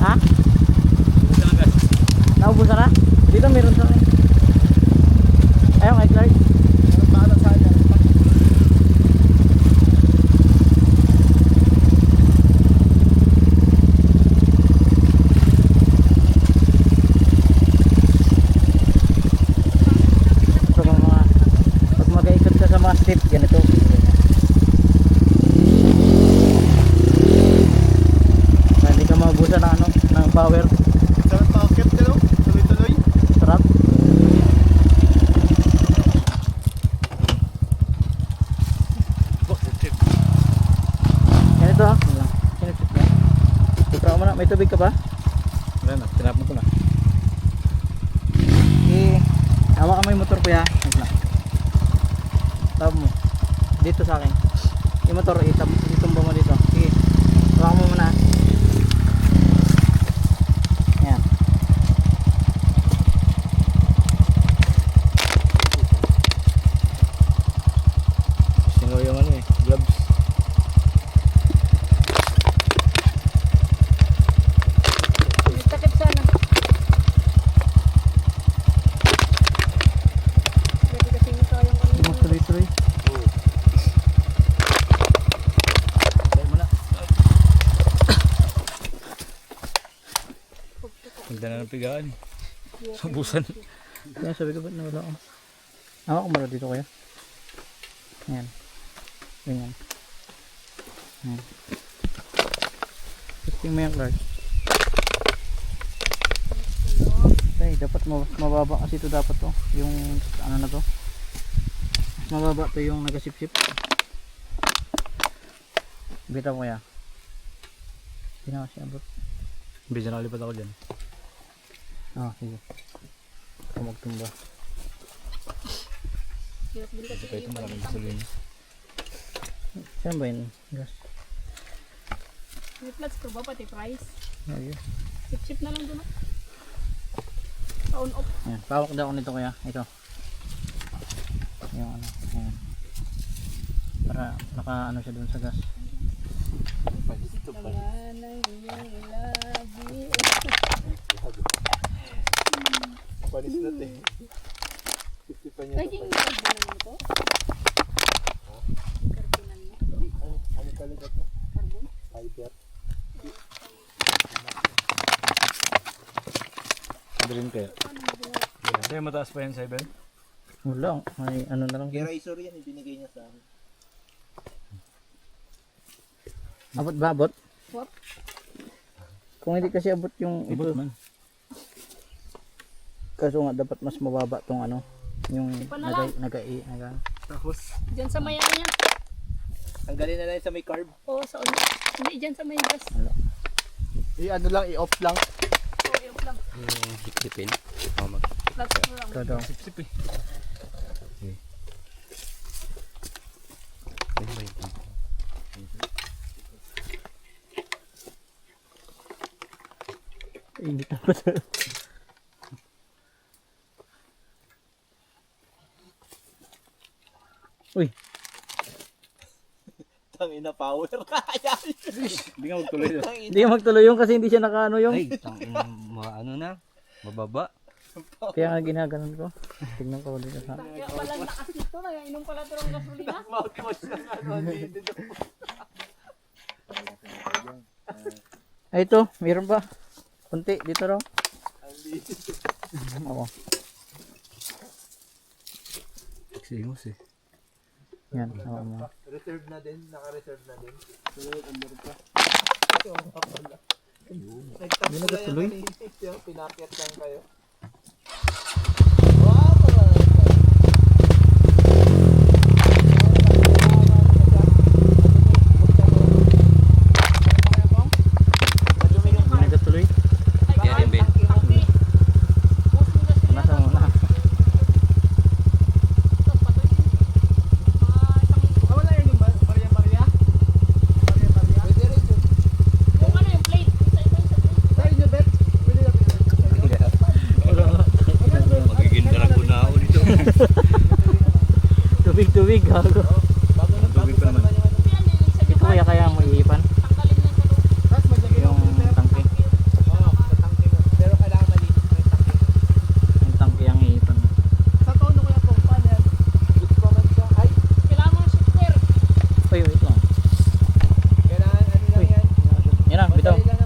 Ha? Naubusan na? Dito meron sa akin. Ayun kay Clark. Para sa akin. So pag mag-ikot ka sa mga step, ganito. Kaya hindi ka maubusan ng ano, ng power. Sarap pakit ka no? Tuloy-tuloy. Sarap. Ganito ha. Sinipsip na. Tutra mo na. May tubig ka ba? Wala na. Tinapon ko na. Hawa ka mo yung motor ko ya. Tawag mo. Dito sa akin. Yung motor, itumba mo dito. Sige. Hawa mo muna. Ayan. Singaw yung ano eh. Gloves. Takip sana. Pwede kasi yung sayang kami. Tuloy-tuloy. Dahil mo na. Ganda na ng pigaan eh. Sabusan. Kaya sabi ko ba't nawala ako? Ako kumara dito kaya. Ayan. Ganyan. Ayan. Testing mo yan, Clark. Ay, dapat mababa kasi ito dapat to. Yung ano na to. Mas mababa to yung nagasip-sip. Bitaw ko ya. Hindi na kasi abot. Bisa nakalipat ako dyan. Ah, sige. Ako magtumba. Hirap din kasi Ito yung maraming pagkitang. gasolina. Saan ba yun? Gas. May flats ko ba pati price? Ayun. Chip-chip na lang doon. On off. Ayan, pawak daw ako nito kaya. Ito. Yung ano. Ayan. Para naka ano siya dun sa gas. Naman ang iyong labi. Panis natin. 50 pa niya. Lagi yung karbinan mo to? Karbinan mo? Ano talaga to? Carbon? Fiber. Hindi rin kaya. Kaya mataas pa yan, Saibel? Wala. May ano na lang. Kay Razor yan, ibinigay niya sa akin. Abot ba? Abot? Wap. Kung hindi kasi abot yung Ibot ito. man. Kaso nga dapat mas mababa tong ano. Yung Ipa na lang. naga. Tapos, Diyan sa may ano niya. tanggalin na lang sa may carb. Oo, sa ulo. Hindi, diyan sa may gas. I-ano lang, i-off lang. Oo, yung lang. Hikipin. Flats ko lang. Kada. Sip-sip eh. Hindi na pa. Uy, Tangina power. Kaya. Hindi nga magtuloy doon. hindi magtuloy yung kasi hindi siya nakaano yung. Ay, ano na. Mababa. Kaya nga ginaganon ko. Tignan ko ulit sa. Kaya pala lakas nito. Nainom pala ito ng gasolina. Mouthwash lang ano. Dito. Ay ito, mayroon pa. Kunti dito raw. Oo. Pagsimos eh. Yan, oo mo. Reserve na din. Naka-reserve na din. Hindi na tuloy. Pinakyat lang kayo. Hindi na tuloy. Yan din, Ben. Nasa muna. Wala yun yung Maria. Pwede rin yun. Yung ano yung plate. Tayo nyo, Bet. Pwede na Magiging dalago na ako dito. Tubig, gago. Tubig pa naman. Ito kaya ang maiipan. Tanggalin na sa loob. Tapos maglagay Yung tangke. bitaw. Madali lang